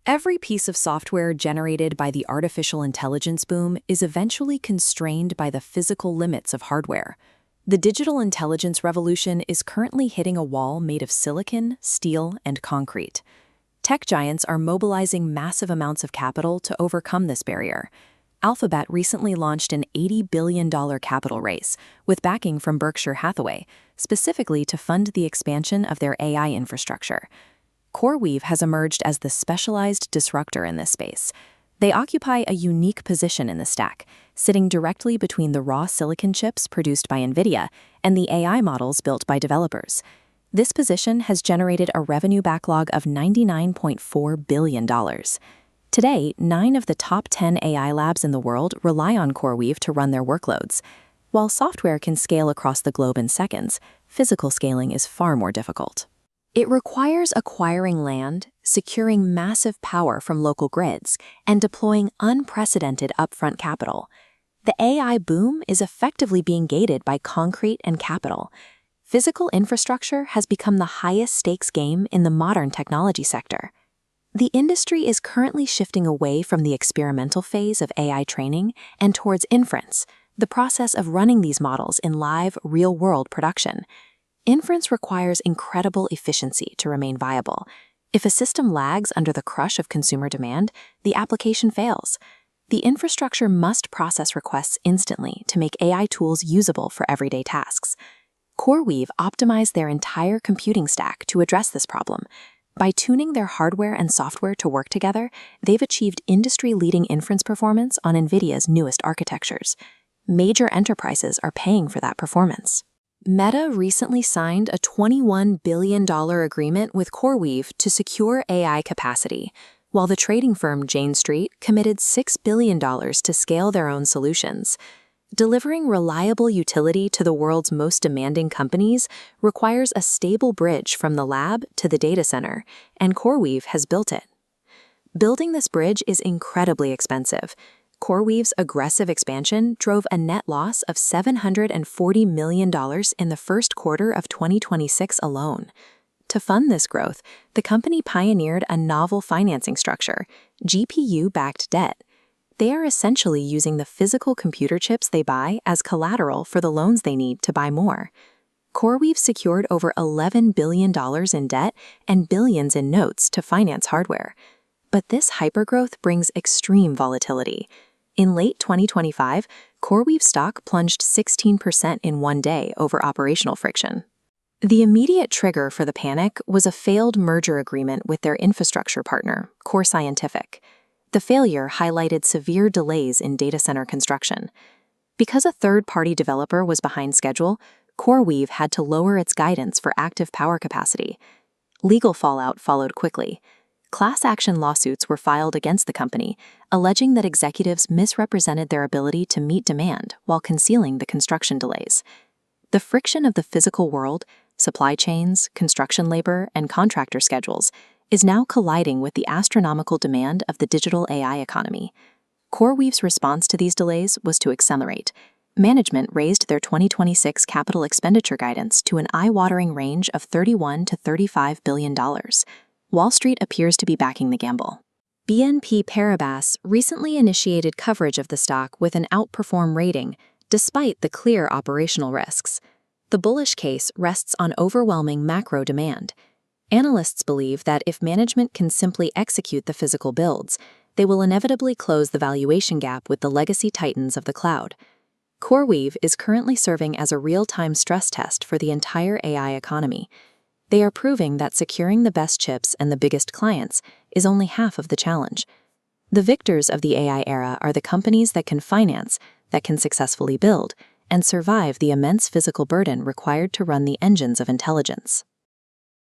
Every piece of software generated by the artificial intelligence boom is eventually constrained by the physical limits of hardware. The digital intelligence revolution is currently hitting a wall made of silicon, steel, and concrete. Tech giants are mobilizing massive amounts of capital to overcome this barrier. Alphabet recently launched an $80 billion capital raise, with backing from Berkshire Hathaway, specifically to fund the expansion of their AI infrastructure. CoreWeave has emerged as the specialized disruptor in this space. They occupy a unique position in the stack, sitting directly between the raw silicon chips produced by NVIDIA and the AI models built by developers. This position has generated a revenue backlog of $99.4 billion. Today, 9 of the top 10 AI labs in the world rely on CoreWeave to run their workloads. While software can scale across the globe in seconds, physical scaling is far more difficult. It requires acquiring land, securing massive power from local grids, and deploying unprecedented upfront capital. The AI boom is effectively being gated by concrete and capital. Physical infrastructure has become the highest stakes game in the modern technology sector. The industry is currently shifting away from the experimental phase of AI training and towards inference, the process of running these models in live, real-world production. Inference requires incredible efficiency to remain viable. If a system lags under the crush of consumer demand, the application fails. The infrastructure must process requests instantly to make AI tools usable for everyday tasks. CoreWeave optimized their entire computing stack to address this problem. By tuning their hardware and software to work together, they've achieved industry-leading inference performance on NVIDIA's newest architectures. Major enterprises are paying for that performance. Meta recently signed a $21 billion agreement with CoreWeave to secure AI capacity, while the trading firm Jane Street committed $6 billion to scale their own solutions. Delivering reliable utility to the world's most demanding companies requires a stable bridge from the lab to the data center, and CoreWeave has built it. Building this bridge is incredibly expensive. CoreWeave's aggressive expansion drove a net loss of $740 million in the first quarter of 2026 alone. To fund this growth, the company pioneered a novel financing structure, GPU-backed debt. They are essentially using the physical computer chips they buy as collateral for the loans they need to buy more. CoreWeave secured over $11 billion in debt and billions in notes to finance hardware. But this hypergrowth brings extreme volatility. In late 2025, CoreWeave stock plunged 16% in one day over operational friction. The immediate trigger for the panic was a failed merger agreement with their infrastructure partner, Core Scientific. The failure highlighted severe delays in data center construction. Because a third-party developer was behind schedule, CoreWeave had to lower its guidance for active power capacity. Legal fallout followed quickly. Class action lawsuits were filed against the company, alleging that executives misrepresented their ability to meet demand while concealing the construction delays. The friction of the physical world, supply chains, construction labor, and contractor schedules is now colliding with the astronomical demand of the digital AI economy. CoreWeave's response to these delays was to accelerate. Management raised their 2026 capital expenditure guidance to an eye-watering range of $31 to $35 billion. Wall Street appears to be backing the gamble. BNP Paribas recently initiated coverage of the stock with an outperform rating, despite the clear operational risks. The bullish case rests on overwhelming macro demand. Analysts believe that if management can simply execute the physical builds, they will inevitably close the valuation gap with the legacy titans of the cloud. CoreWeave is currently serving as a real-time stress test for the entire AI economy. They are proving that securing the best chips and the biggest clients is only half of the challenge. The victors of the AI era are the companies that can finance, that can successfully build, and survive the immense physical burden required to run the engines of intelligence.